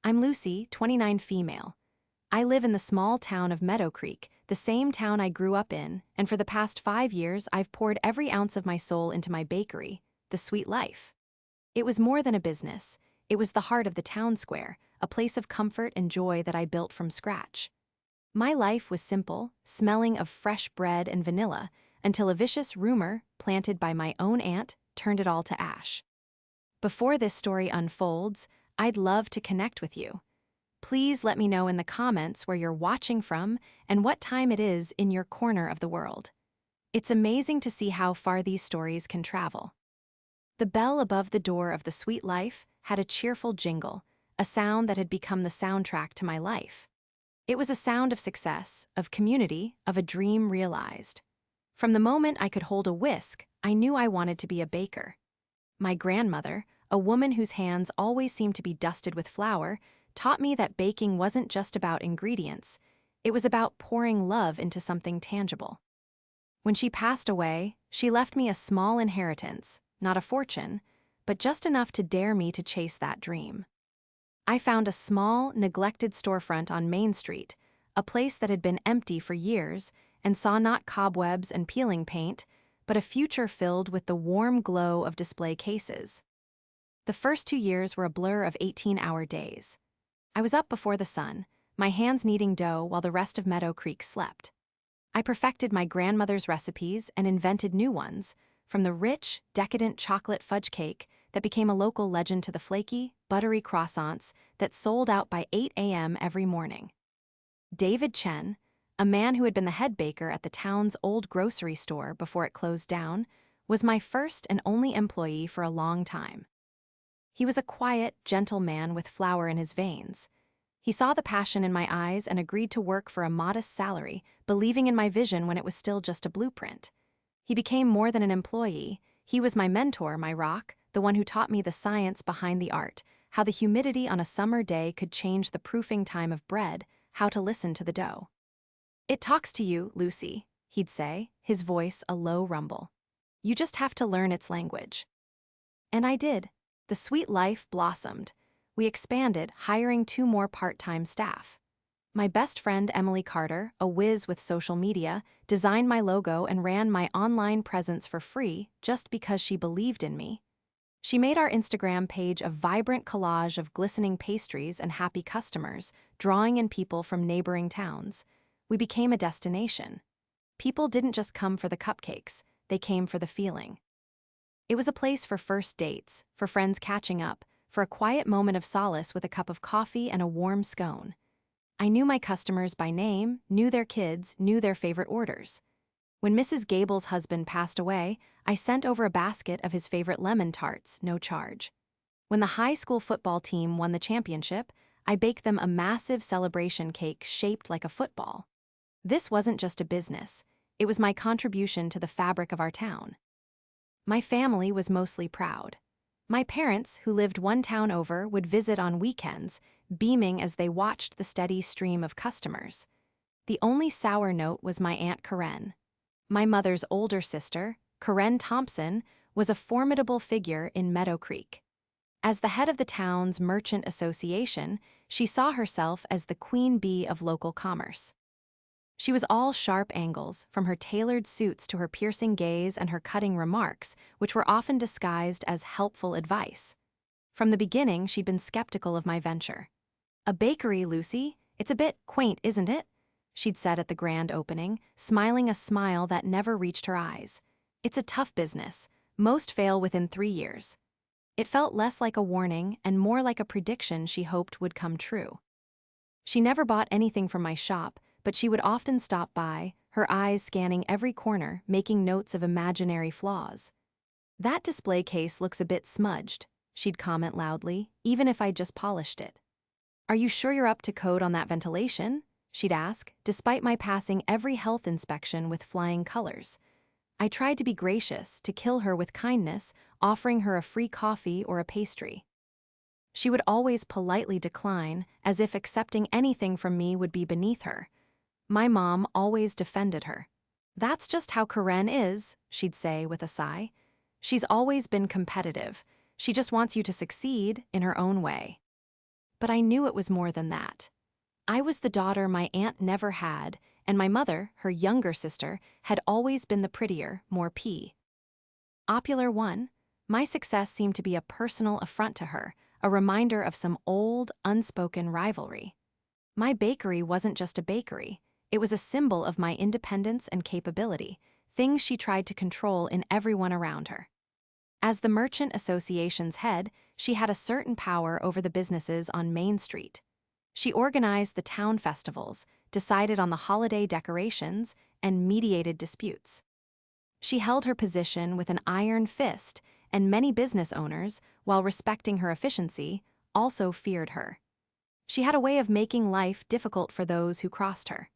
I'm Lucy, 29 female. I live in the small town of Meadow Creek, the same town I grew up in, and for the past 5 years I've poured every ounce of my soul into my bakery, The Sweet Life. It was more than a business. It was the heart of the town square, a place of comfort and joy that I built from scratch. My life was simple, smelling of fresh bread and vanilla, until a vicious rumor, planted by my own aunt, turned it all to ash. Before this story unfolds, I'd love to connect with you. Please let me know in the comments where you're watching from and what time it is in your corner of the world. It's amazing to see how far these stories can travel. The bell above the door of The Sweet Life had a cheerful jingle, a sound that had become the soundtrack to my life. It was a sound of success, of community, of a dream realized. From the moment I could hold a whisk, I knew I wanted to be a baker. My grandmother, a woman whose hands always seemed to be dusted with flour, taught me that baking wasn't just about ingredients. It was about pouring love into something tangible. When she passed away, she left me a small inheritance, not a fortune, but just enough to dare me to chase that dream. I found a small, neglected storefront on Main Street, a place that had been empty for years, and saw not cobwebs and peeling paint, but a future filled with the warm glow of display cases. The first 2 years were a blur of 18-hour days. I was up before the sun, my hands kneading dough while the rest of Meadow Creek slept. I perfected my grandmother's recipes and invented new ones, from the rich, decadent chocolate fudge cake that became a local legend to the flaky, buttery croissants that sold out by 8 a.m. every morning. David Chen, a man who had been the head baker at the town's old grocery store before it closed down, was my first and only employee for a long time. He was a quiet, gentle man with flour in his veins. He saw the passion in my eyes and agreed to work for a modest salary, believing in my vision when it was still just a blueprint. He became more than an employee. He was my mentor, my rock, the one who taught me the science behind the art, how the humidity on a summer day could change the proofing time of bread, how to listen to the dough. "It talks to you, Lucy," he'd say, his voice a low rumble. "You just have to learn its language." And I did. The Sweet Life blossomed. We expanded, hiring 2 more part-time staff. My best friend Emily Carter, a whiz with social media, designed my logo and ran my online presence for free just because she believed in me. She made our Instagram page a vibrant collage of glistening pastries and happy customers, drawing in people from neighboring towns. We became a destination. People didn't just come for the cupcakes, they came for the feeling. It was a place for first dates, for friends catching up, for a quiet moment of solace with a cup of coffee and a warm scone. I knew my customers by name, knew their kids, knew their favorite orders. When Mrs. Gable's husband passed away, I sent over a basket of his favorite lemon tarts, no charge. When the high school football team won the championship, I baked them a massive celebration cake shaped like a football. This wasn't just a business, it was my contribution to the fabric of our town. My family was mostly proud. My parents, who lived one town over, would visit on weekends, beaming as they watched the steady stream of customers. The only sour note was my Aunt Karen. My mother's older sister, Karen Thompson, was a formidable figure in Meadow Creek. As the head of the town's merchant association, she saw herself as the queen bee of local commerce. She was all sharp angles, from her tailored suits to her piercing gaze and her cutting remarks, which were often disguised as helpful advice. From the beginning, she'd been skeptical of my venture. "A bakery, Lucy? It's a bit quaint, isn't it?" she'd said at the grand opening, smiling a smile that never reached her eyes. "It's a tough business. Most fail within 3 years." It felt less like a warning and more like a prediction she hoped would come true. She never bought anything from my shop, but she would often stop by, her eyes scanning every corner, making notes of imaginary flaws. "That display case looks a bit smudged," she'd comment loudly, even if I'd just polished it. "Are you sure you're up to code on that ventilation?" she'd ask, despite my passing every health inspection with flying colors. I tried to be gracious, to kill her with kindness, offering her a free coffee or a pastry. She would always politely decline, as if accepting anything from me would be beneath her. My mom always defended her. "That's just how Karen is," she'd say with a sigh. "She's always been competitive. She just wants you to succeed in her own way." But I knew it was more than that. I was the daughter my aunt never had, and my mother, her younger sister, had always been the prettier, more popular one. My success seemed to be a personal affront to her, a reminder of some old, unspoken rivalry. My bakery wasn't just a bakery. It was a symbol of my independence and capability, things she tried to control in everyone around her. As the Merchant Association's head, she had a certain power over the businesses on Main Street. She organized the town festivals, decided on the holiday decorations, and mediated disputes. She held her position with an iron fist, and many business owners, while respecting her efficiency, also feared her. She had a way of making life difficult for those who crossed her.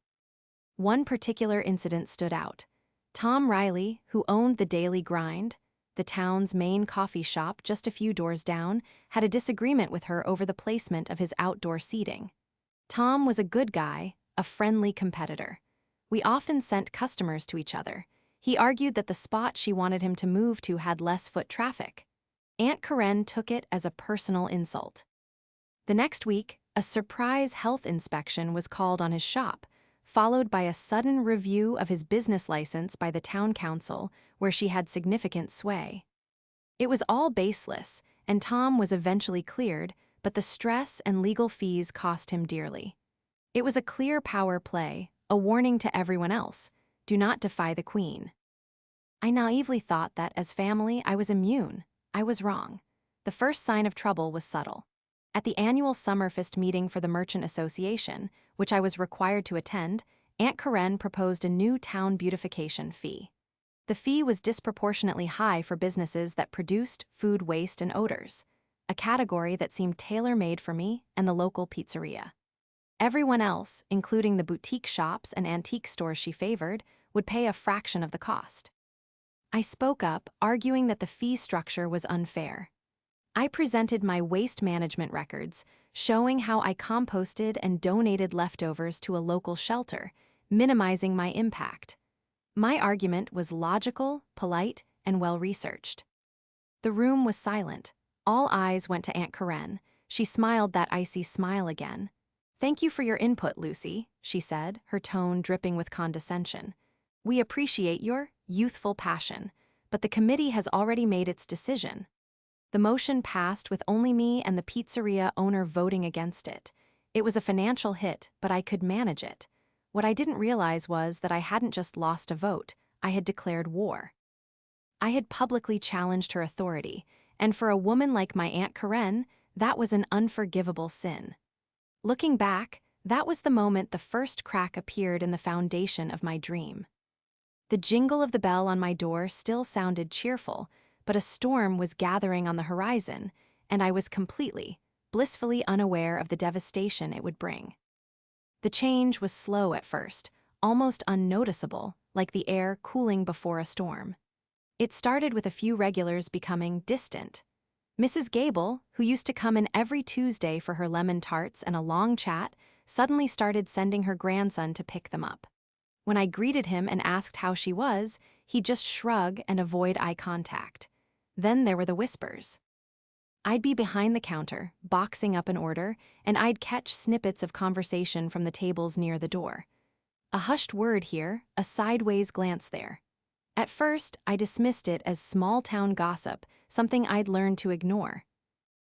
One particular incident stood out. Tom Riley, who owned the Daily Grind, the town's main coffee shop just a few doors down, had a disagreement with her over the placement of his outdoor seating. Tom was a good guy, a friendly competitor. We often sent customers to each other. He argued that the spot she wanted him to move to had less foot traffic. Aunt Karen took it as a personal insult. The next week, a surprise health inspection was called on his shop, followed by a sudden review of his business license by the town council, where she had significant sway. It was all baseless, and Tom was eventually cleared, but the stress and legal fees cost him dearly. It was a clear power play, a warning to everyone else: do not defy the queen. I naively thought that, as family, I was immune. I was wrong. The first sign of trouble was subtle. At the annual Summerfest meeting for the Merchant Association, which I was required to attend, Aunt Karen proposed a new town beautification fee. The fee was disproportionately high for businesses that produced food waste and odors, a category that seemed tailor-made for me and the local pizzeria. Everyone else, including the boutique shops and antique stores she favored, would pay a fraction of the cost. I spoke up, arguing that the fee structure was unfair. I presented my waste management records, showing how I composted and donated leftovers to a local shelter, minimizing my impact. My argument was logical, polite, and well-researched. The room was silent. All eyes went to Aunt Karen. She smiled that icy smile again. "Thank you for your input, Lucy," she said, her tone dripping with condescension. "We appreciate your youthful passion, but the committee has already made its decision." The motion passed with only me and the pizzeria owner voting against it. It was a financial hit, but I could manage it. What I didn't realize was that I hadn't just lost a vote, I had declared war. I had publicly challenged her authority, and for a woman like my Aunt Karen, that was an unforgivable sin. Looking back, that was the moment the first crack appeared in the foundation of my dream. The jingle of the bell on my door still sounded cheerful, but a storm was gathering on the horizon, and I was completely, blissfully unaware of the devastation it would bring. The change was slow at first, almost unnoticeable, like the air cooling before a storm. It started with a few regulars becoming distant. Mrs. Gable, who used to come in every Tuesday for her lemon tarts and a long chat, suddenly started sending her grandson to pick them up. When I greeted him and asked how she was, he'd just shrug and avoid eye contact. Then there were the whispers. I'd be behind the counter, boxing up an order, and I'd catch snippets of conversation from the tables near the door. A hushed word here, a sideways glance there. At first, I dismissed it as small-town gossip, something I'd learned to ignore.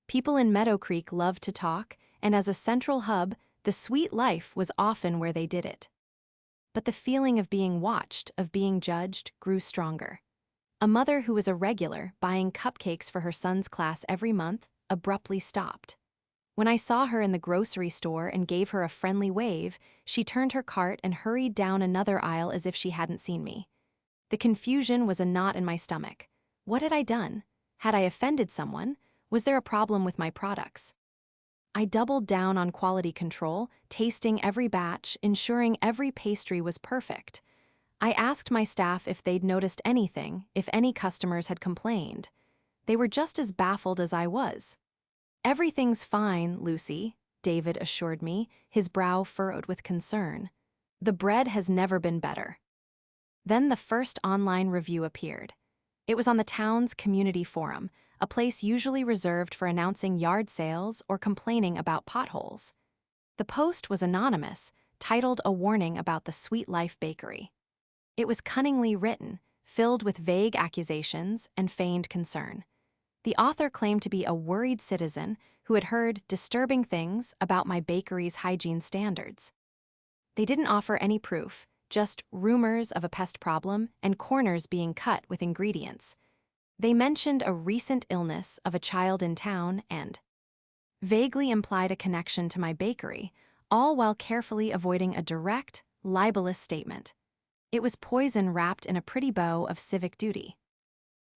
People in Meadow Creek loved to talk, and as a central hub, the sweet life was often where they did it. But the feeling of being watched, of being judged, grew stronger. A mother who was a regular, buying cupcakes for her son's class every month, abruptly stopped. When I saw her in the grocery store and gave her a friendly wave, she turned her cart and hurried down another aisle as if she hadn't seen me. The confusion was a knot in my stomach. What had I done? Had I offended someone? Was there a problem with my products? I doubled down on quality control, tasting every batch, ensuring every pastry was perfect. I asked my staff if they'd noticed anything, if any customers had complained. They were just as baffled as I was. "Everything's fine, Lucy," David assured me, his brow furrowed with concern. "The bread has never been better." Then the first online review appeared. It was on the town's community forum, a place usually reserved for announcing yard sales or complaining about potholes. The post was anonymous, titled A Warning About the Sweet Life Bakery. It was cunningly written, filled with vague accusations and feigned concern. The author claimed to be a worried citizen who had heard disturbing things about my bakery's hygiene standards. They didn't offer any proof, just rumors of a pest problem and corners being cut with ingredients. They mentioned a recent illness of a child in town and vaguely implied a connection to my bakery, all while carefully avoiding a direct, libelous statement. It was poison wrapped in a pretty bow of civic duty.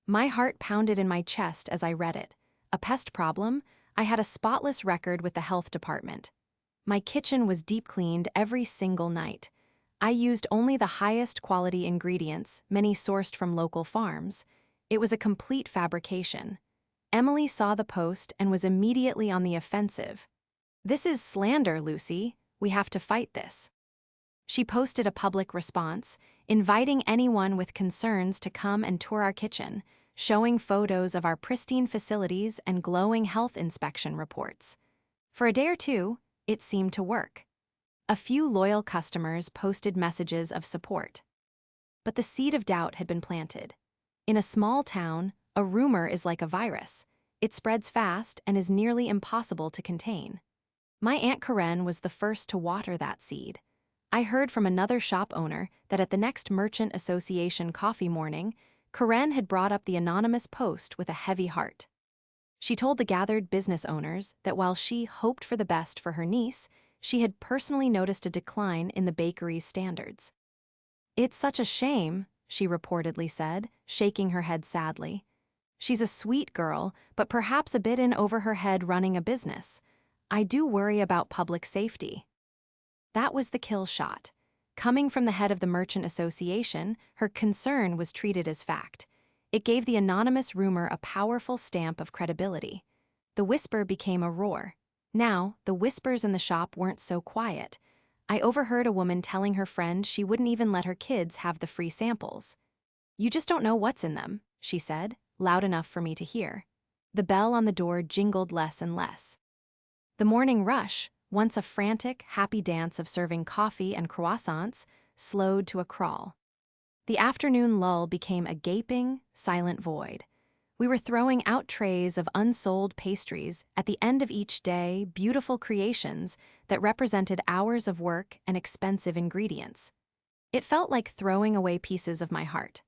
My heart pounded in my chest as I read it. A pest problem? I had a spotless record with the health department. My kitchen was deep cleaned every single night. I used only the highest quality ingredients, many sourced from local farms. It was a complete fabrication. Emily saw the post and was immediately on the offensive. "This is slander, Lucy. We have to fight this." She posted a public response, inviting anyone with concerns to come and tour our kitchen, showing photos of our pristine facilities and glowing health inspection reports. For a day or two, it seemed to work. A few loyal customers posted messages of support. But the seed of doubt had been planted. In a small town, a rumor is like a virus. It spreads fast and is nearly impossible to contain. My Aunt Karen was the first to water that seed. I heard from another shop owner that at the next Merchant Association coffee morning, Karen had brought up the anonymous post with a heavy heart. She told the gathered business owners that while she hoped for the best for her niece, she had personally noticed a decline in the bakery's standards. "It's such a shame," she reportedly said, shaking her head sadly. "She's a sweet girl, but perhaps a bit in over her head running a business. I do worry about public safety." That was the kill shot. Coming from the head of the Merchant Association, her concern was treated as fact. It gave the anonymous rumor a powerful stamp of credibility. The whisper became a roar. Now, the whispers in the shop weren't so quiet. I overheard a woman telling her friend she wouldn't even let her kids have the free samples. "You just don't know what's in them," she said, loud enough for me to hear. The bell on the door jingled less and less. The morning rush, once a frantic, happy dance of serving coffee and croissants, slowed to a crawl. The afternoon lull became a gaping, silent void. We were throwing out trays of unsold pastries at the end of each day, beautiful creations that represented hours of work and expensive ingredients. It felt like throwing away pieces of my heart.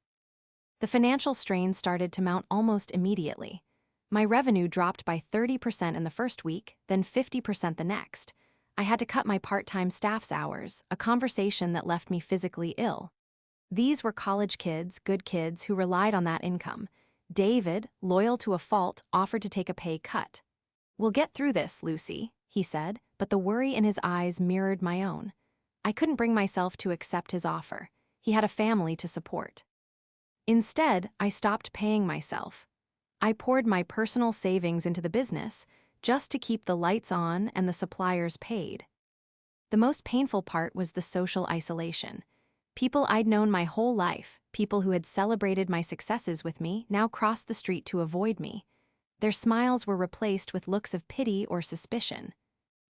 The financial strain started to mount almost immediately. My revenue dropped by 30% in the first week, then 50% the next. I had to cut my part-time staff's hours, a conversation that left me physically ill. These were college kids, good kids who relied on that income. David, loyal to a fault, offered to take a pay cut. "We'll get through this, Lucy," he said, but the worry in his eyes mirrored my own. I couldn't bring myself to accept his offer. He had a family to support. Instead, I stopped paying myself. I poured my personal savings into the business just to keep the lights on and the suppliers paid. The most painful part was the social isolation. People I'd known my whole life, people who had celebrated my successes with me, now crossed the street to avoid me. Their smiles were replaced with looks of pity or suspicion.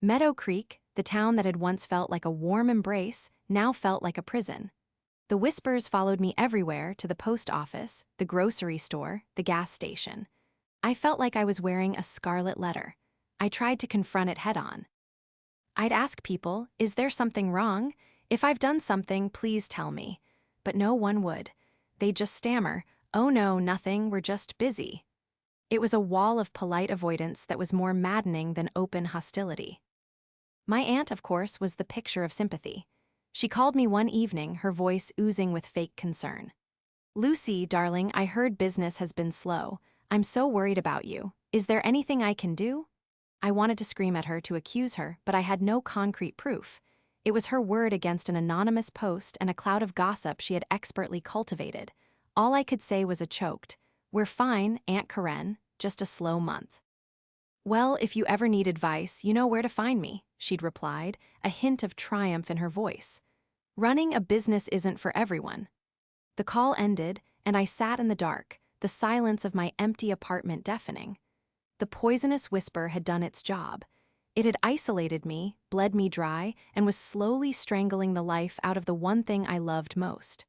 Meadow Creek, the town that had once felt like a warm embrace, now felt like a prison. The whispers followed me everywhere, to the post office, the grocery store, the gas station. I felt like I was wearing a scarlet letter. I tried to confront it head-on. I'd ask people, "Is there something wrong? If I've done something, please tell me." But no one would. They'd just stammer, "Oh no, nothing, we're just busy." It was a wall of polite avoidance that was more maddening than open hostility. My aunt, of course, was the picture of sympathy. She called me one evening, her voice oozing with fake concern. "Lucy, darling, I heard business has been slow. I'm so worried about you. Is there anything I can do?" I wanted to scream at her to accuse her, but I had no concrete proof. It was her word against an anonymous post and a cloud of gossip she had expertly cultivated. All I could say was a choked, "We're fine, Aunt Karen, just a slow month." "Well, if you ever need advice, you know where to find me," she'd replied, a hint of triumph in her voice. Running a business isn't for everyone. The call ended, and I sat in the dark, the silence of my empty apartment deafening. The poisonous whisper had done its job. It had isolated me, bled me dry, and was slowly strangling the life out of the one thing I loved most.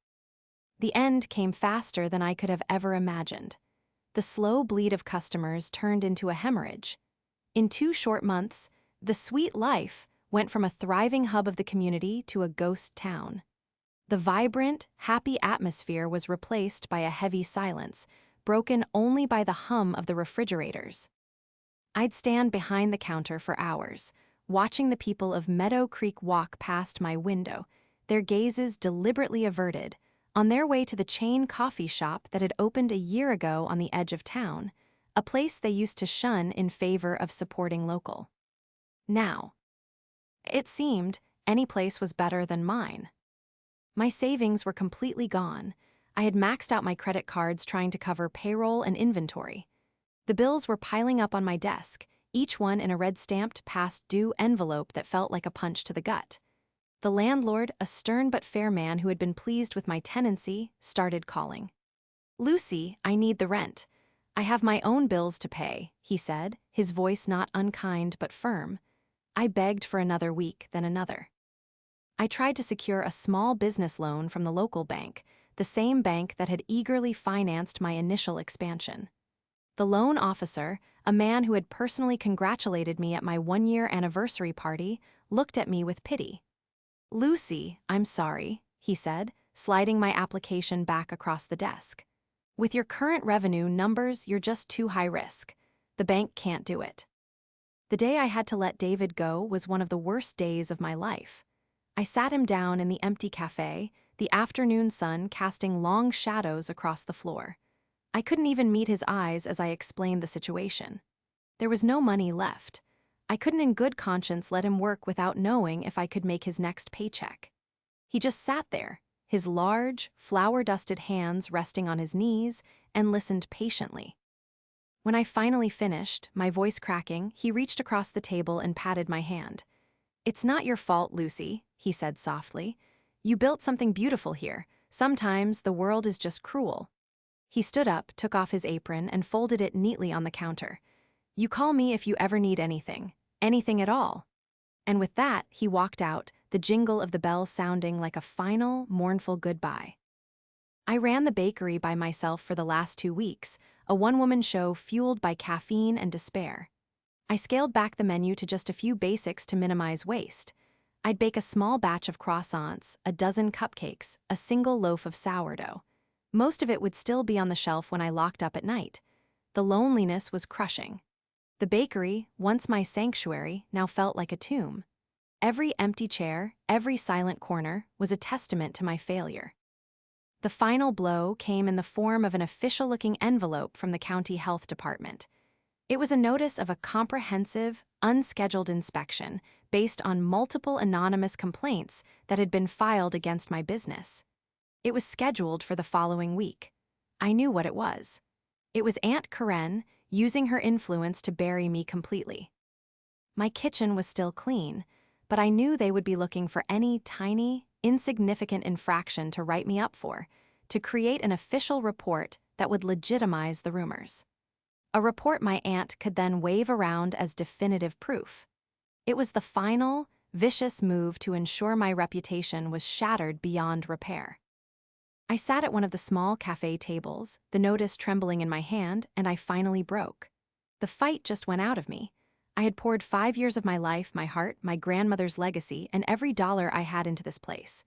The end came faster than I could have ever imagined. The slow bleed of customers turned into a hemorrhage. In 2 short months, the sweet life went from a thriving hub of the community to a ghost town. The vibrant, happy atmosphere was replaced by a heavy silence, broken only by the hum of the refrigerators. I'd stand behind the counter for hours, watching the people of Meadow Creek walk past my window, their gazes deliberately averted, on their way to the chain coffee shop that had opened a year ago on the edge of town, a place they used to shun in favor of supporting local. Now, it seemed any place was better than mine. My savings were completely gone. I had maxed out my credit cards trying to cover payroll and inventory. The bills were piling up on my desk, each one in a red-stamped past-due envelope that felt like a punch to the gut. The landlord, a stern but fair man who had been pleased with my tenancy, started calling. "Lucy, I need the rent. I have my own bills to pay," he said, his voice not unkind but firm. I begged for another week, then another. I tried to secure a small business loan from the local bank, the same bank that had eagerly financed my initial expansion. The loan officer, a man who had personally congratulated me at my 1-year anniversary party, looked at me with pity. "Lucy, I'm sorry," he said, sliding my application back across the desk. "With your current revenue numbers, you're just too high risk. The bank can't do it." The day I had to let David go was one of the worst days of my life. I sat him down in the empty cafe, the afternoon sun casting long shadows across the floor. I couldn't even meet his eyes as I explained the situation. There was no money left. I couldn't in good conscience let him work without knowing if I could make his next paycheck. He just sat there, his large, flour-dusted hands resting on his knees, and listened patiently. When I finally finished, my voice cracking, he reached across the table and patted my hand. "It's not your fault, Lucy," he said softly. "You built something beautiful here. Sometimes the world is just cruel." He stood up, took off his apron, and folded it neatly on the counter. "You call me if you ever need anything at all." And with that, he walked out, the jingle of the bells sounding like a final, mournful goodbye. I ran the bakery by myself for the last 2 weeks, a one-woman show fueled by caffeine and despair. I scaled back the menu to just a few basics to minimize waste. I'd bake a small batch of croissants, a dozen cupcakes, a single loaf of sourdough. Most of it would still be on the shelf when I locked up at night. The loneliness was crushing. The bakery, once my sanctuary, now felt like a tomb. Every empty chair, every silent corner, was a testament to my failure. The final blow came in the form of an official-looking envelope from the county health department. It was a notice of a comprehensive, unscheduled inspection based on multiple anonymous complaints that had been filed against my business. It was scheduled for the following week. I knew what it was. It was Aunt Karen using her influence to bury me completely. My kitchen was still clean, but I knew they would be looking for any tiny, insignificant infraction to write me up for, to create an official report that would legitimize the rumors. A report my aunt could then wave around as definitive proof. It was the final, vicious move to ensure my reputation was shattered beyond repair. I sat at one of the small cafe tables, the notice trembling in my hand, and I finally broke. The fight just went out of me. I had poured 5 years of my life, my heart, my grandmother's legacy, and every dollar I had into this place.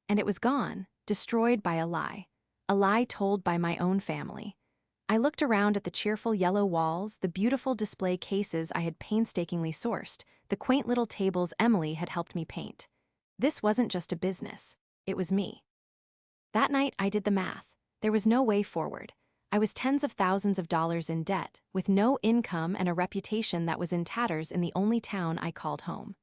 And it was gone, destroyed by a lie told by my own family. I looked around at the cheerful yellow walls, the beautiful display cases I had painstakingly sourced, the quaint little tables Emily had helped me paint. This wasn't just a business, it was me. That night, I did the math. There was no way forward. I was tens of thousands of dollars in debt, with no income and a reputation that was in tatters in the only town I called home.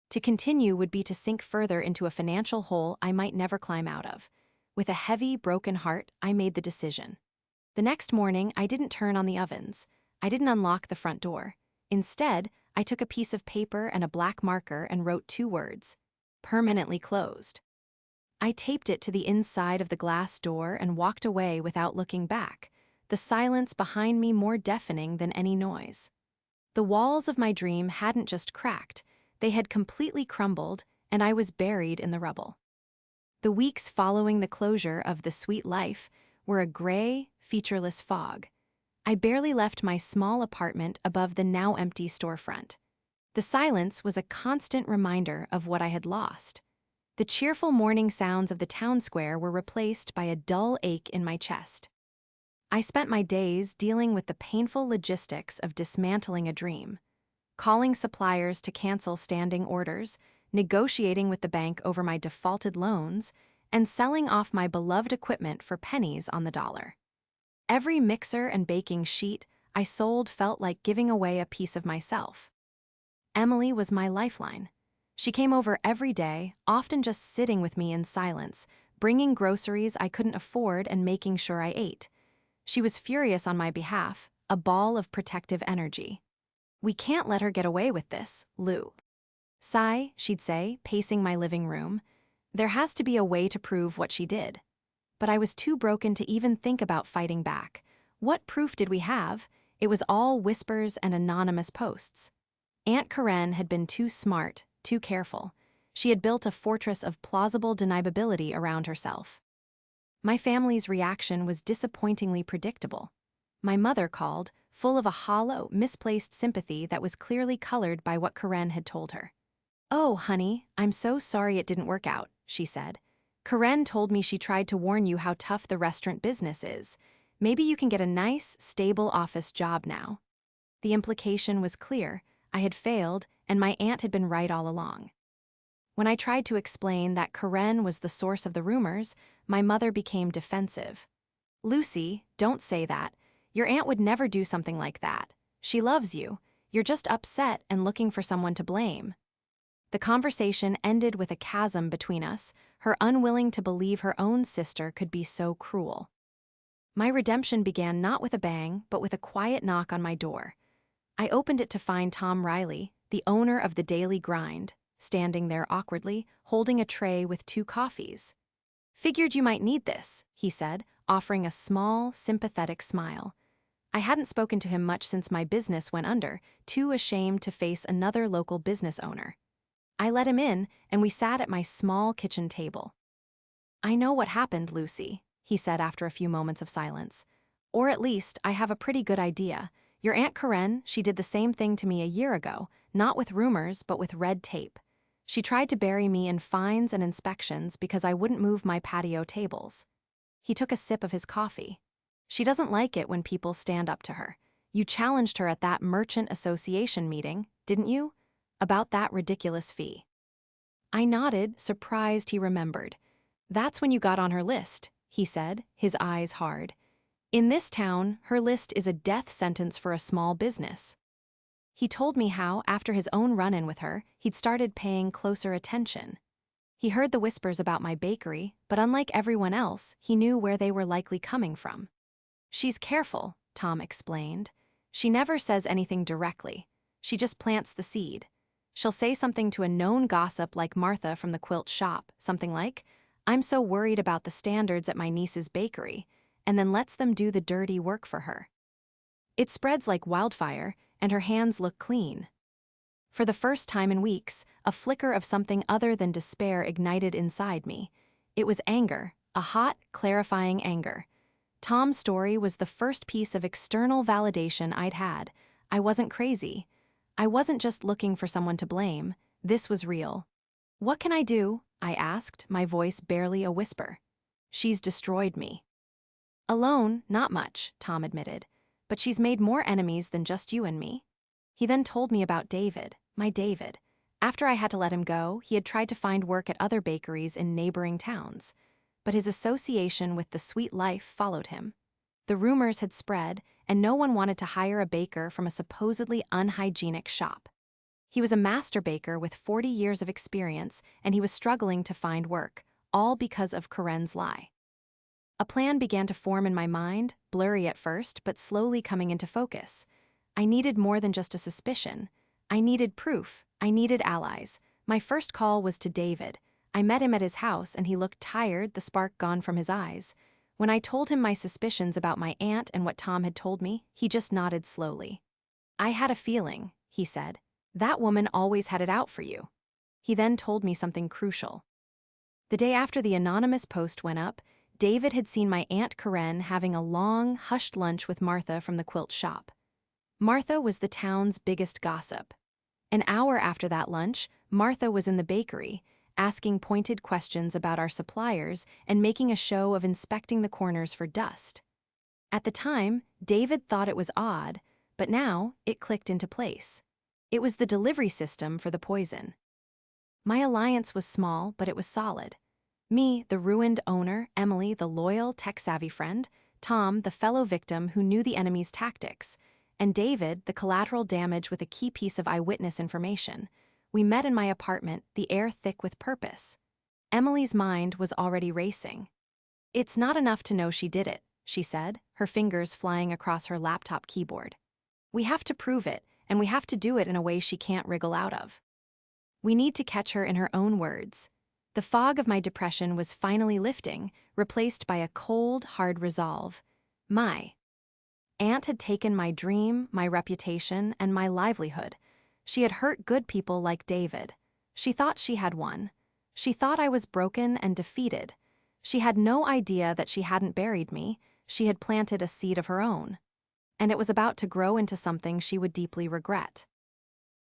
To continue would be to sink further into a financial hole I might never climb out of. With a heavy, broken heart, I made the decision. The next morning, I didn't turn on the ovens. I didn't unlock the front door. Instead, I took a piece of paper and a black marker and wrote 2 words: permanently closed. I taped it to the inside of the glass door and walked away without looking back, the silence behind me more deafening than any noise. The walls of my dream hadn't just cracked, they had completely crumbled, and I was buried in the rubble. The weeks following the closure of The Sweet Life were a gray, featureless fog. I barely left my small apartment above the now-empty storefront. The silence was a constant reminder of what I had lost. The cheerful morning sounds of the town square were replaced by a dull ache in my chest. I spent my days dealing with the painful logistics of dismantling a dream, calling suppliers to cancel standing orders, negotiating with the bank over my defaulted loans, and selling off my beloved equipment for pennies on the dollar. Every mixer and baking sheet I sold felt like giving away a piece of myself. Emily was my lifeline. She came over every day, often just sitting with me in silence, bringing groceries I couldn't afford and making sure I ate. She was furious on my behalf, a ball of protective energy. "We can't let her get away with this, Lou." "Sigh," she'd say, pacing my living room. "There has to be a way to prove what she did." But I was too broken to even think about fighting back. What proof did we have? It was all whispers and anonymous posts. Aunt Karen had been too smart, too careful. She had built a fortress of plausible deniability around herself. My family's reaction was disappointingly predictable. My mother called, full of a hollow, misplaced sympathy that was clearly colored by what Karen had told her. "Oh, honey, I'm so sorry it didn't work out," she said. "Karen told me she tried to warn you how tough the restaurant business is. Maybe you can get a nice, stable office job now." The implication was clear. I had failed, and my aunt had been right all along. When I tried to explain that Karen was the source of the rumors, my mother became defensive. "Lucy, don't say that. Your aunt would never do something like that. She loves you. You're just upset and looking for someone to blame." The conversation ended with a chasm between us, her unwilling to believe her own sister could be so cruel. My redemption began not with a bang, but with a quiet knock on my door. I opened it to find Tom Riley, the owner of the Daily Grind, standing there awkwardly, holding a tray with 2 coffees. "Figured you might need this," he said, offering a small, sympathetic smile. I hadn't spoken to him much since my business went under, too ashamed to face another local business owner. I let him in, and we sat at my small kitchen table. "I know what happened, Lucy," he said after a few moments of silence. "Or at least, I have a pretty good idea. Your Aunt Karen, she did the same thing to me a year ago, not with rumors, but with red tape. She tried to bury me in fines and inspections because I wouldn't move my patio tables." He took a sip of his coffee. "She doesn't like it when people stand up to her. You challenged her at that merchant association meeting, didn't you? About that ridiculous fee." I nodded, surprised he remembered. "That's when you got on her list," he said, his eyes hard. "In this town, her list is a death sentence for a small business." He told me how, after his own run-in with her, he'd started paying closer attention. He heard the whispers about my bakery, but unlike everyone else, he knew where they were likely coming from. "She's careful," Tom explained. "She never says anything directly. She just plants the seed. She'll say something to a known gossip like Martha from the quilt shop, something like, 'I'm so worried about the standards at my niece's bakery,' and then lets them do the dirty work for her. It spreads like wildfire, and her hands look clean." For the first time in weeks, a flicker of something other than despair ignited inside me. It was anger, a hot, clarifying anger. Tom's story was the first piece of external validation I'd had. I wasn't crazy. I wasn't just looking for someone to blame. This was real. "What can I do?" I asked, my voice barely a whisper. "She's destroyed me." "Alone, not much," Tom admitted. "But she's made more enemies than just you and me." He then told me about David, my David. After I had to let him go, he had tried to find work at other bakeries in neighboring towns. But his association with the Sweet Life followed him. The rumors had spread, and no one wanted to hire a baker from a supposedly unhygienic shop. He was a master baker with 40 years of experience, and he was struggling to find work, all because of Karen's lie. A plan began to form in my mind, blurry at first, but slowly coming into focus. I needed more than just a suspicion. I needed proof. I needed allies. My first call was to David. I met him at his house, and he looked tired, the spark gone from his eyes. When I told him my suspicions about my aunt and what Tom had told me, he just nodded slowly. I had a feeling, he said. That woman always had it out for you. He then told me something crucial. The day after the anonymous post went up, David had seen my Aunt Karen having a long, hushed lunch with Martha from the quilt shop. Martha was the town's biggest gossip. An hour after that lunch, Martha was in the bakery, asking pointed questions about our suppliers and making a show of inspecting the corners for dust. At the time, David thought it was odd, but now it clicked into place. It was the delivery system for the poison. My alliance was small, but it was solid. Me, the ruined owner, Emily, the loyal, tech-savvy friend, Tom, the fellow victim who knew the enemy's tactics, and David, the collateral damage with a key piece of eyewitness information. We met in my apartment, the air thick with purpose. Emily's mind was already racing. "It's not enough to know she did it," she said, her fingers flying across her laptop keyboard. "We have to prove it, and we have to do it in a way she can't wriggle out of. We need to catch her in her own words." The fog of my depression was finally lifting, replaced by a cold, hard resolve. My aunt had taken my dream, my reputation, and my livelihood. She had hurt good people like David. She thought she had won. She thought I was broken and defeated. She had no idea that she hadn't buried me. She had planted a seed of her own. And it was about to grow into something she would deeply regret.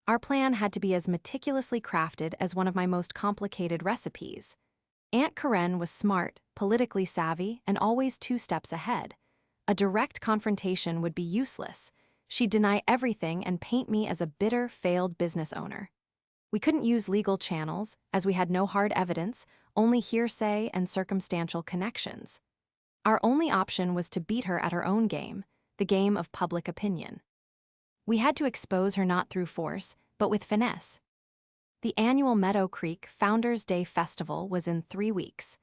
Our plan had to be as meticulously crafted as one of my most complicated recipes. Aunt Karen was smart, politically savvy, and always 2 steps ahead. A direct confrontation would be useless. She'd deny everything and paint me as a bitter, failed business owner. We couldn't use legal channels, as we had no hard evidence, only hearsay and circumstantial connections. Our only option was to beat her at her own game, the game of public opinion. We had to expose her not through force, but with finesse. The annual Meadow Creek Founders' Day Festival was in 3 weeks.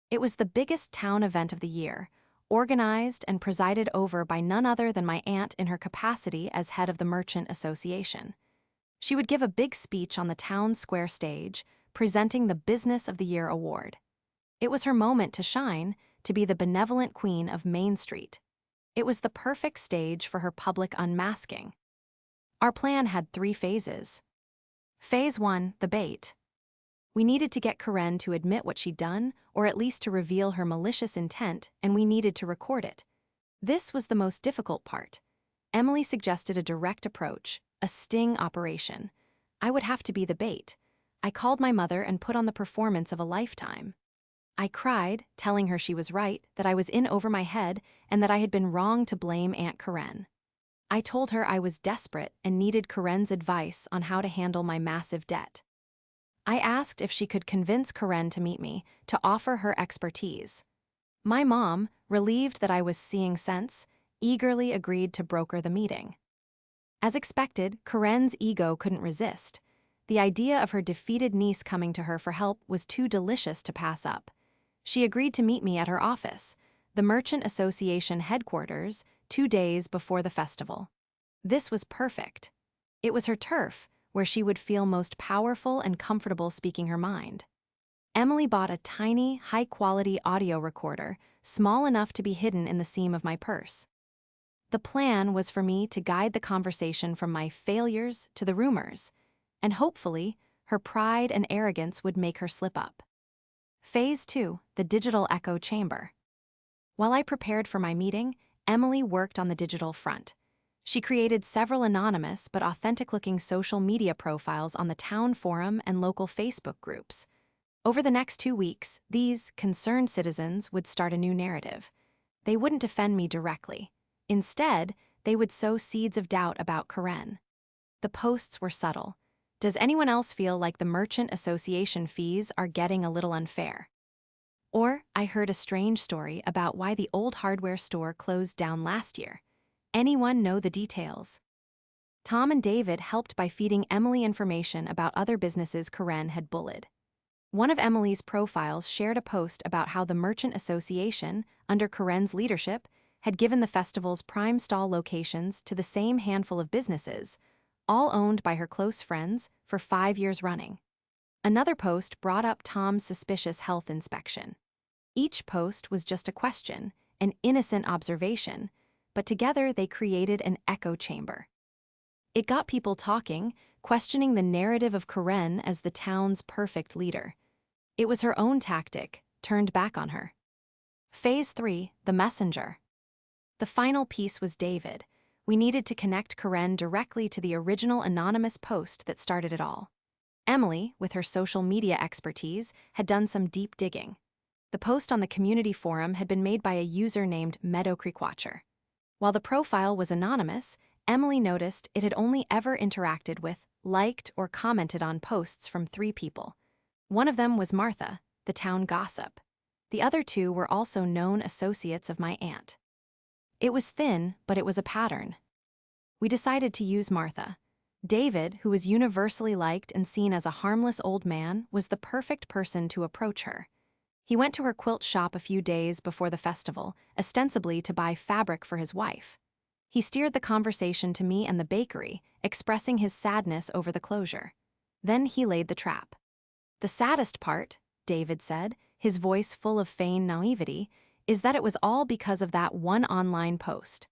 It was the biggest town event of the year, organized and presided over by none other than my aunt in her capacity as head of the Merchant Association. She would give a big speech on the town square stage, presenting the Business of the Year award. It was her moment to shine, to be the benevolent queen of Main Street. It was the perfect stage for her public unmasking. Our plan had 3 phases. Phase 1, the bait. We needed to get Karen to admit what she'd done, or at least to reveal her malicious intent, and we needed to record it. This was the most difficult part. Emily suggested a direct approach, a sting operation. I would have to be the bait. I called my mother and put on the performance of a lifetime. I cried, telling her she was right, that I was in over my head, and that I had been wrong to blame Aunt Karen. I told her I was desperate and needed Karen's advice on how to handle my massive debt. I asked if she could convince Karen to meet me, to offer her expertise. My mom, relieved that I was seeing sense, eagerly agreed to broker the meeting. As expected, Karen's ego couldn't resist. The idea of her defeated niece coming to her for help was too delicious to pass up. She agreed to meet me at her office, the Merchant Association headquarters, 2 days before the festival. This was perfect. It was her turf, where she would feel most powerful and comfortable speaking her mind. Emily bought a tiny, high-quality audio recorder, small enough to be hidden in the seam of my purse. The plan was for me to guide the conversation from my failures to the rumors, and hopefully, her pride and arrogance would make her slip up. Phase 2, the digital echo chamber. While I prepared for my meeting, Emily worked on the digital front. She created several anonymous but authentic-looking social media profiles on the town forum and local Facebook groups. Over the next 2 weeks, these concerned citizens would start a new narrative. They wouldn't defend me directly. Instead, they would sow seeds of doubt about Karen. The posts were subtle. Does anyone else feel like the Merchant Association fees are getting a little unfair? Or, I heard a strange story about why the old hardware store closed down last year. Anyone know the details? Tom and David helped by feeding Emily information about other businesses Karen had bullied. One of Emily's profiles shared a post about how the Merchant Association, under Karen's leadership, had given the festival's prime stall locations to the same handful of businesses, all owned by her close friends, for 5 years running. Another post brought up Tom's suspicious health inspection. Each post was just a question, an innocent observation, but together they created an echo chamber. It got people talking, questioning the narrative of Karen as the town's perfect leader. It was her own tactic, turned back on her. Phase 3, the messenger. The final piece was David. We needed to connect Karen directly to the original anonymous post that started it all. Emily, with her social media expertise, had done some deep digging. The post on the community forum had been made by a user named Meadow Creek Watcher. While the profile was anonymous, Emily noticed it had only ever interacted with, liked, or commented on posts from 3 people. One of them was Martha, the town gossip. The other 2 were also known associates of my aunt. It was thin, but it was a pattern. We decided to use Martha. David, who was universally liked and seen as a harmless old man, was the perfect person to approach her. He went to her quilt shop a few days before the festival, ostensibly to buy fabric for his wife. He steered the conversation to me and the bakery, expressing his sadness over the closure. Then he laid the trap. "The saddest part," David said, his voice full of feigned naivety, "is that it was all because of that one online post.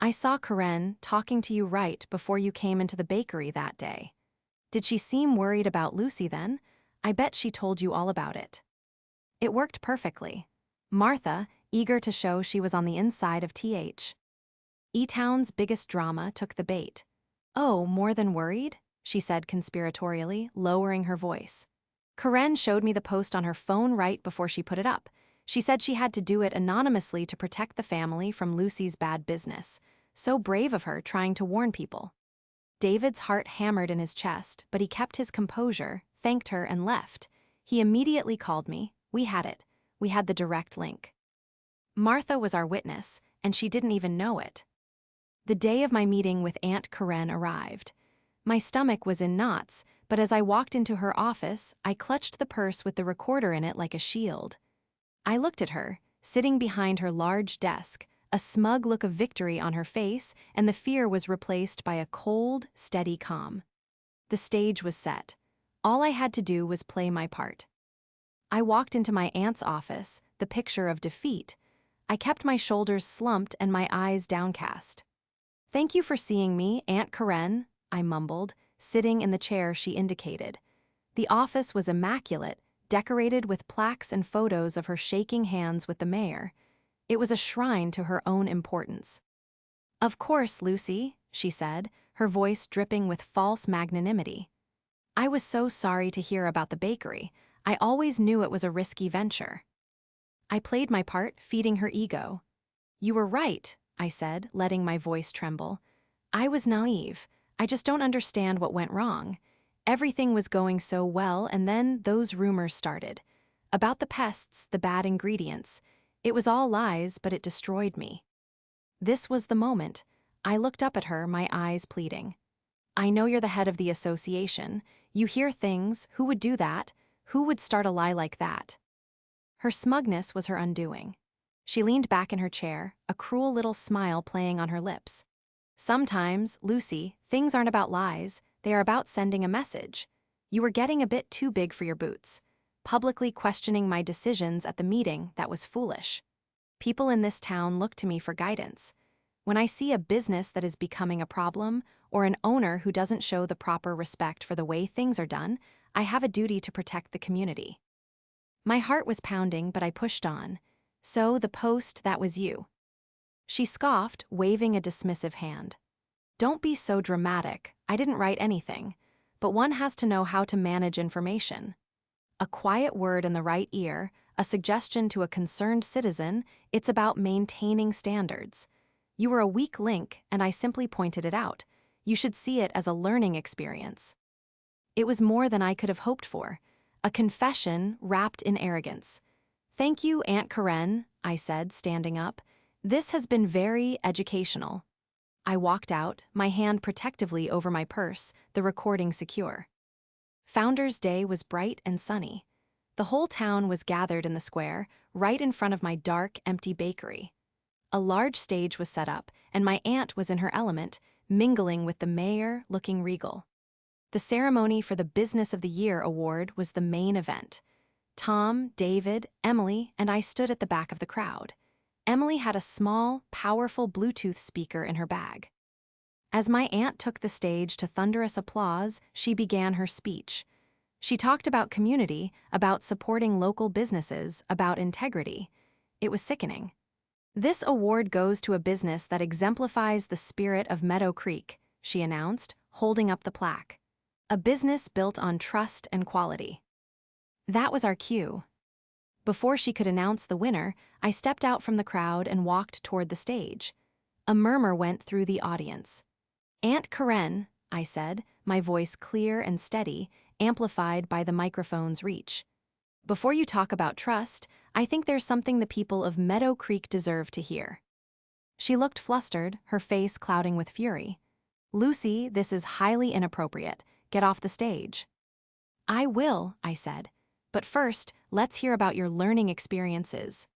I saw Karen talking to you right before you came into the bakery that day. Did she seem worried about Lucy then? I bet she told you all about it." It worked perfectly. Martha, eager to show she was on the inside of E-Town's biggest drama, took the bait. "Oh, more than worried?" she said conspiratorially, lowering her voice. "Karen showed me the post on her phone right before she put it up. She said she had to do it anonymously to protect the family from Lucy's bad business. So brave of her, trying to warn people." David's heart hammered in his chest, but he kept his composure, thanked her, and left. He immediately called me. We had it. We had the direct link. Martha was our witness, and she didn't even know it. The day of my meeting with Aunt Karen arrived. My stomach was in knots, but as I walked into her office, I clutched the purse with the recorder in it like a shield. I looked at her, sitting behind her large desk, a smug look of victory on her face, and the fear was replaced by a cold, steady calm. The stage was set. All I had to do was play my part. I walked into my aunt's office, the picture of defeat. I kept my shoulders slumped and my eyes downcast. "Thank you for seeing me, Aunt Karen," I mumbled, sitting in the chair she indicated. The office was immaculate, decorated with plaques and photos of her shaking hands with the mayor. It was a shrine to her own importance. "Of course, Lucy," she said, her voice dripping with false magnanimity. "I was so sorry to hear about the bakery. I always knew it was a risky venture." I played my part, feeding her ego. "You were right," I said, letting my voice tremble. "I was naive. I just don't understand what went wrong. Everything was going so well, and then those rumors started. About the pests, the bad ingredients. It was all lies, but it destroyed me." This was the moment. I looked up at her, my eyes pleading. "I know you're the head of the association. You hear things. Who would do that? Who would start a lie like that?" Her smugness was her undoing. She leaned back in her chair, a cruel little smile playing on her lips. "Sometimes, Lucy, things aren't about lies. They are about sending a message. You were getting a bit too big for your boots. Publicly questioning my decisions at the meeting, that was foolish. People in this town look to me for guidance. When I see a business that is becoming a problem, or an owner who doesn't show the proper respect for the way things are done, I have a duty to protect the community." My heart was pounding, but I pushed on. "So the post, that was you." She scoffed, waving a dismissive hand. "Don't be so dramatic. I didn't write anything. But one has to know how to manage information. A quiet word in the right ear, a suggestion to a concerned citizen, it's about maintaining standards. You were a weak link, and I simply pointed it out. You should see it as a learning experience." It was more than I could have hoped for. A confession wrapped in arrogance. "Thank you, Aunt Karen," I said, standing up. "This has been very educational." I walked out, my hand protectively over my purse, the recording secure. Founders' Day was bright and sunny. The whole town was gathered in the square, right in front of my dark, empty bakery. A large stage was set up, and my aunt was in her element, mingling with the mayor, looking regal. The ceremony for the Business of the Year award was the main event. Tom, David, Emily, and I stood at the back of the crowd. Emily had a small, powerful Bluetooth speaker in her bag. As my aunt took the stage to thunderous applause, she began her speech. She talked about community, about supporting local businesses, about integrity. It was sickening. "This award goes to a business that exemplifies the spirit of Meadow Creek," she announced, holding up the plaque. "A business built on trust and quality." That was our cue. Before she could announce the winner, I stepped out from the crowd and walked toward the stage. A murmur went through the audience. "Aunt Karen," I said, my voice clear and steady, amplified by the microphone's reach. "Before you talk about trust, I think there's something the people of Meadow Creek deserve to hear." She looked flustered, her face clouding with fury. "Lucy, this is highly inappropriate. Get off the stage." "I will," I said. "But first, let's hear about your learning experiences."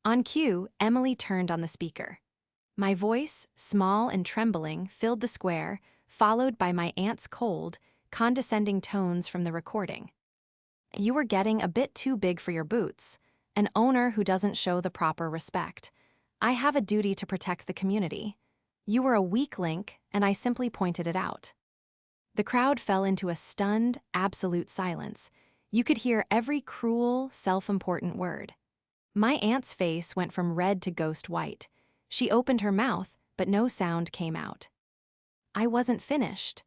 On cue, Emily turned on the speaker. My voice, small and trembling, filled the square, followed by my aunt's cold, condescending tones from the recording. "You were getting a bit too big for your boots. An owner who doesn't show the proper respect. I have a duty to protect the community. You were a weak link, and I simply pointed it out." The crowd fell into a stunned, absolute silence. You could hear every cruel, self-important word. My aunt's face went from red to ghost white. She opened her mouth, but no sound came out. I wasn't finished.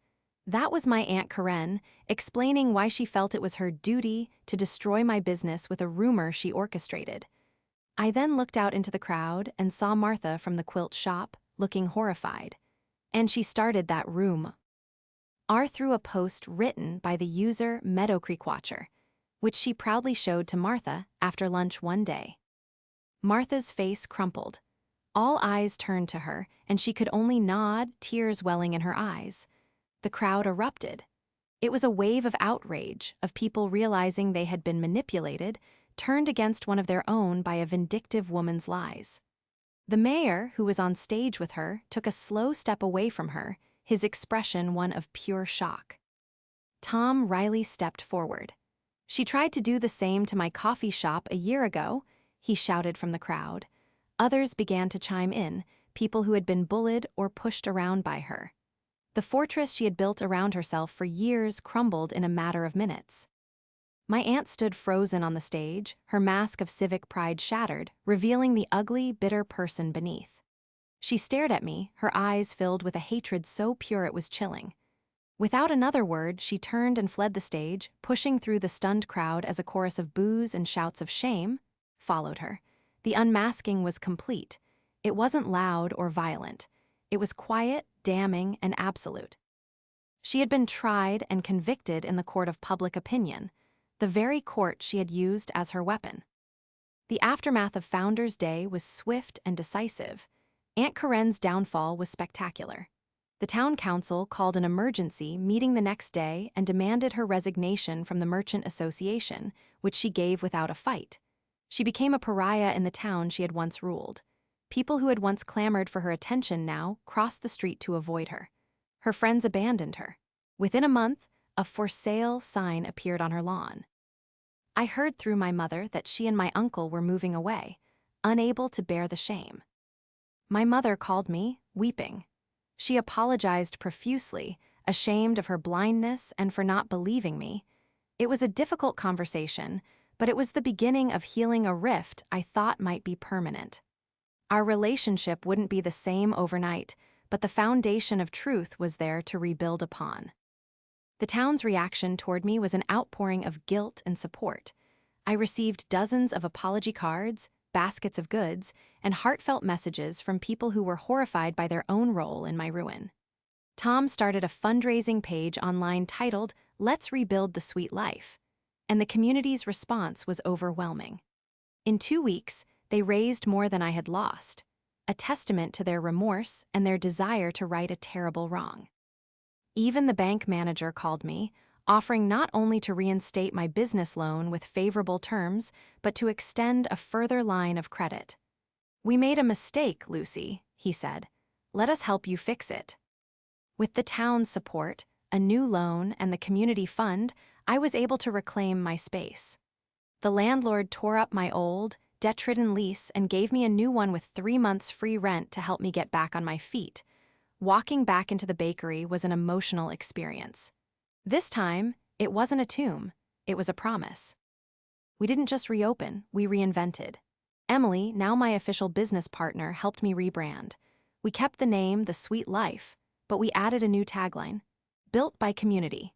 That was my Aunt Karen, explaining why she felt it was her duty to destroy my business with a rumor she orchestrated. I then looked out into the crowd and saw Martha from the quilt shop, looking horrified. And she started that room. R through a post written by the user Meadow Creek Watcher, which she proudly showed to Martha after lunch one day. Martha's face crumpled. All eyes turned to her, and she could only nod, tears welling in her eyes. The crowd erupted. It was a wave of outrage, of people realizing they had been manipulated, turned against one of their own by a vindictive woman's lies. The mayor, who was on stage with her, took a slow step away from her, his expression one of pure shock. Tom Riley stepped forward. "She tried to do the same to my coffee shop a year ago," he shouted from the crowd. Others began to chime in, people who had been bullied or pushed around by her. The fortress she had built around herself for years crumbled in a matter of minutes. My aunt stood frozen on the stage, her mask of civic pride shattered, revealing the ugly, bitter person beneath. She stared at me, her eyes filled with a hatred so pure it was chilling. Without another word, she turned and fled the stage, pushing through the stunned crowd as a chorus of boos and shouts of shame followed her. The unmasking was complete. It wasn't loud or violent. It was quiet, damning, and absolute. She had been tried and convicted in the court of public opinion, the very court she had used as her weapon. The aftermath of Founders' Day was swift and decisive. Aunt Karen's downfall was spectacular. The town council called an emergency meeting the next day and demanded her resignation from the Merchant Association, which she gave without a fight. She became a pariah in the town she had once ruled. People who had once clamored for her attention now crossed the street to avoid her. Her friends abandoned her. Within a month, a "for sale" sign appeared on her lawn. I heard through my mother that she and my uncle were moving away, unable to bear the shame. My mother called me, weeping. She apologized profusely, ashamed of her blindness and for not believing me. It was a difficult conversation, but it was the beginning of healing a rift I thought might be permanent. Our relationship wouldn't be the same overnight, but the foundation of truth was there to rebuild upon. The town's reaction toward me was an outpouring of guilt and support. I received dozens of apology cards, baskets of goods, and heartfelt messages from people who were horrified by their own role in my ruin. Tom started a fundraising page online titled, "Let's Rebuild the Sweet Life," and the community's response was overwhelming. In 2 weeks, they raised more than I had lost, a testament to their remorse and their desire to right a terrible wrong. Even the bank manager called me, offering not only to reinstate my business loan with favorable terms, but to extend a further line of credit. "We made a mistake, Lucy," he said. "Let us help you fix it." With the town's support, a new loan, and the community fund, I was able to reclaim my space. The landlord tore up my old, debt-ridden lease and gave me a new one with 3 months free rent to help me get back on my feet. Walking back into the bakery was an emotional experience. This time, it wasn't a tomb, it was a promise. We didn't just reopen, we reinvented. Emily, now my official business partner, helped me rebrand. We kept the name The Sweet Life, but we added a new tagline: built by community.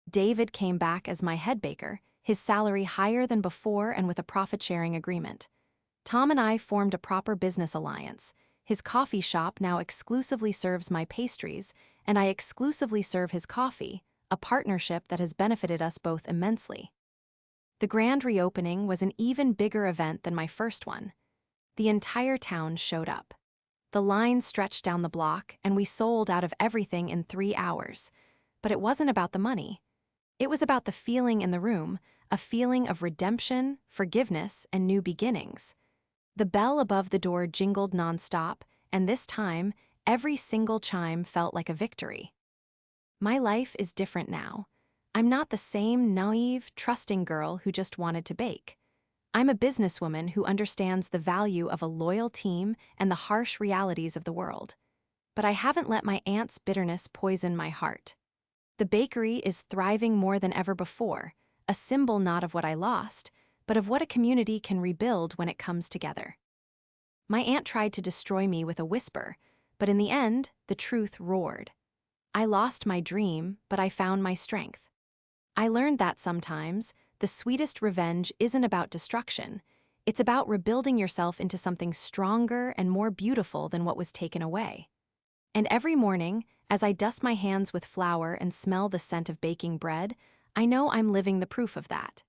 David came back as my head baker, his salary higher than before and with a profit-sharing agreement. Tom and I formed a proper business alliance. His coffee shop now exclusively serves my pastries, and I exclusively serve his coffee, a partnership that has benefited us both immensely. The grand reopening was an even bigger event than my first one. The entire town showed up. The line stretched down the block, and we sold out of everything in 3 hours. But it wasn't about the money. It was about the feeling in the room, a feeling of redemption, forgiveness, and new beginnings. The bell above the door jingled nonstop, and this time, every single chime felt like a victory. My life is different now. I'm not the same naive, trusting girl who just wanted to bake. I'm a businesswoman who understands the value of a loyal team and the harsh realities of the world. But I haven't let my aunt's bitterness poison my heart. The bakery is thriving more than ever before, a symbol not of what I lost, but of what a community can rebuild when it comes together. My aunt tried to destroy me with a whisper, but in the end, the truth roared. I lost my dream, but I found my strength. I learned that sometimes, the sweetest revenge isn't about destruction. It's about rebuilding yourself into something stronger and more beautiful than what was taken away. And every morning, as I dust my hands with flour and smell the scent of baking bread, I know I'm living the proof of that.